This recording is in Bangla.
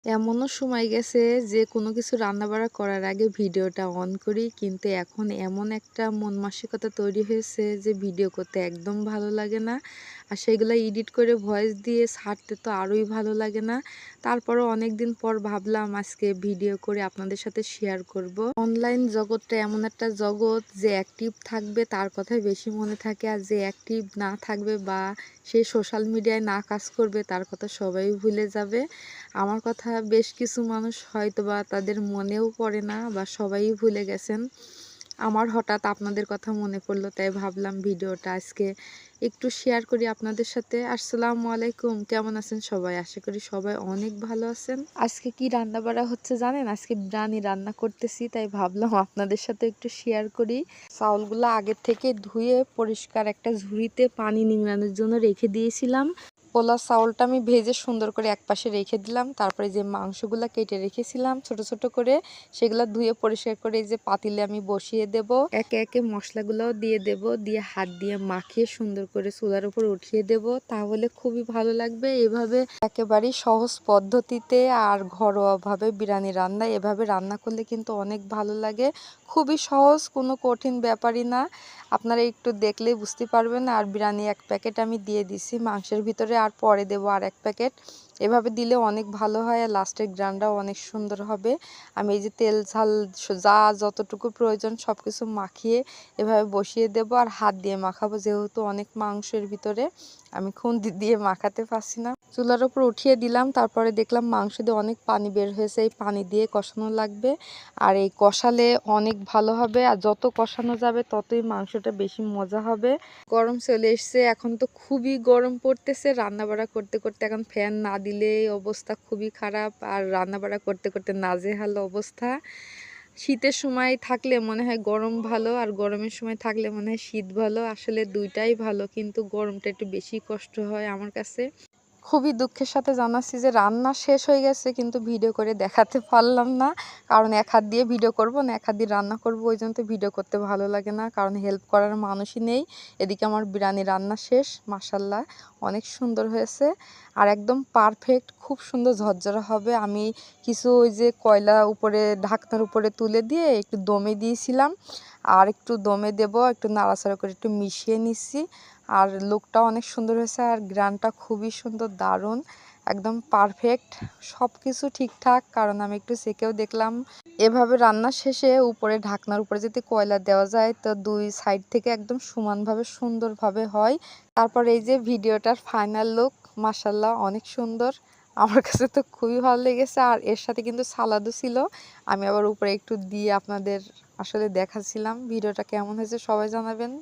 এমনও সময় গেছে যে কোনো কিছু রান্নাবাড়া করার আগে ভিডিওটা অন করি, কিন্তু এখন এমন একটা মন মানসিকতা তৈরি হয়েছে যে ভিডিও করতে একদম ভালো লাগে না। আর সেগুলো এডিট করে ভয়েস দিয়ে ছাড়তে তো আরোই ভালো লাগে না। তারপরও অনেকদিন পর ভাবলাম আজকে ভিডিও করে আপনাদের সাথে শেয়ার করব। অনলাইন জগৎটা এমন একটা জগৎ যে অ্যাক্টিভ থাকবে তার কথাই বেশি মনে থাকে, আর যে অ্যাক্টিভ না থাকবে বা সে সোশ্যাল মিডিয়ায় না কাজ করবে তার কথা সবাই ভুলে যাবে। আমার কথা বেশ কিছু মানুষ হয়তোবা তাদের মনেও পড়ে না বা সবাই ভুলে গেছেন। আমার হঠাৎ আপনাদের কথা মনে পড়লো, তাই ভাবলাম ভিডিওটা আজকে একটু শেয়ার করি আপনাদের সাথে। আসসালামু আলাইকুম, কেমন আছেন সবাই? আশা করি সবাই অনেক ভালো আছেন। আজকে কি রান্না বাড়া হচ্ছে জানেন? আজকে বিরিয়ানি রান্না করতেছি, তাই ভাবলাম আপনাদের সাথে একটু শেয়ার করি। চাউলগুলো আগের থেকে ধুয়ে পরিষ্কার একটা ঝুড়িতে পানি নিংড়ানোর জন্য রেখে দিয়েছিলাম। পোলা চাউলটা আমি ভেজে সুন্দর করে একপাশে রেখে দিলাম। তারপরে যে মাংসগুলো কেটে রেখেছিলাম ছোট ছোট করে, সেগুলো ধুয়ে পরিষ্কার করে যে পাতিলে আমি বসিয়ে দেব। একে একে মশলাগুলোও দিয়ে দেব, দিয়ে হাত দিয়ে মাখিয়ে সুন্দর করে চুলার উপর উঠিয়ে দেব। তাহলে খুবই ভালো লাগবে। এভাবে একেবারেই সহজ পদ্ধতিতে আর ঘরোয়াভাবে বিরিয়ানি রান্না এভাবে রান্না করলে কিন্তু অনেক ভালো লাগে। খুবই সহজ, কোনো কঠিন ব্যাপারই না। আপনারা একটু দেখলেই বুঝতে পারবেন। আর বিরিয়ানি এক প্যাকেট আমি দিয়ে দিছি মাংসের ভিতরে, আর পরে দেবো আর এক প্যাকেট। এভাবে দিলে অনেক ভালো হয় আর লাস্টের গ্রানটাও অনেক সুন্দর হবে। আমি এই যে তেল ঝাল যা যতটুকু প্রয়োজন সব কিছু মাখিয়ে এভাবে বসিয়ে দেব, আর হাত দিয়ে মাখাবো যেহেতু অনেক মাংসের ভিতরে আমি খুন্তি দিয়ে মাখাতে পারছি না। চুলার উপর উঠিয়ে দিলাম, তারপরে দেখলাম মাংস দিয়ে অনেক পানি বের হয়েছে। এই পানি দিয়ে কষানো লাগবে, আর এই কষালে অনেক ভালো হবে। আর যত কষানো যাবে ততই মাংসটা বেশি মজা হবে। গরম চলে এসছে, এখন তো খুবই গরম পড়তেছে। রান্নাবাড়া করতে করতে এখন ফ্যান না দিলে অবস্থা খুবই খারাপ, আর রান্নাবাড়া করতে করতে নাজেহাল অবস্থা। শীতের সময় থাকলে মনে হয় গরম ভালো, আর গরমের সময় থাকলে মনে হয় শীত ভালো। আসলে দুইটাই ভালো, কিন্তু গরমটা একটু বেশি কষ্ট হয় আমার কাছে। খুবই দুঃখের সাথে জানাচ্ছি যে রান্না শেষ হয়ে গেছে, কিন্তু ভিডিও করে দেখাতে পারলাম না। কারণ এক হাত দিয়ে ভিডিও করব না, এক হাত দিয়ে রান্না করব, ওই জন্য তো ভিডিও করতে ভালো লাগে না, কারণ হেল্প করার মানুষই নেই। এদিকে আমার বিরিয়ানি রান্না শেষ, মাশাল্লাহ অনেক সুন্দর হয়েছে আর একদম পারফেক্ট, খুব সুন্দর ঝরঝরা হবে। আমি কিছু ওই যে কয়লা উপরে ঢাকনার উপরে তুলে দিয়ে একটু দমে দিয়েছিলাম, আর একটু দমে দেব, একটু নাড়াচাড়া করে একটু মিশিয়ে নিচ্ছি। আর লুকটাও অনেক সুন্দর হয়েছে, আর গ্রানটা খুবই সুন্দর, দারুণ, একদম পারফেক্ট, সব কিছু ঠিকঠাক। কারণ আমি একটু চেকেও দেখলাম। এভাবে রান্না শেষে উপরে ঢাকনার উপরে যদি কয়লা দেওয়া যায় তো দুই সাইড থেকে একদম সমানভাবে সুন্দরভাবে হয়। তারপর এই যে ভিডিওটার ফাইনাল লুক, মাশাল্লাহ অনেক সুন্দর, আমার কাছে তো খুবই ভালো লেগেছে। আর এর সাথে কিন্তু সালাদও ছিল, আমি আবার উপরে একটু দিয়ে আপনাদের আসলে দেখাচ্ছিলাম। ভিডিওটা কেমন হয়েছে সবাই জানাবেন।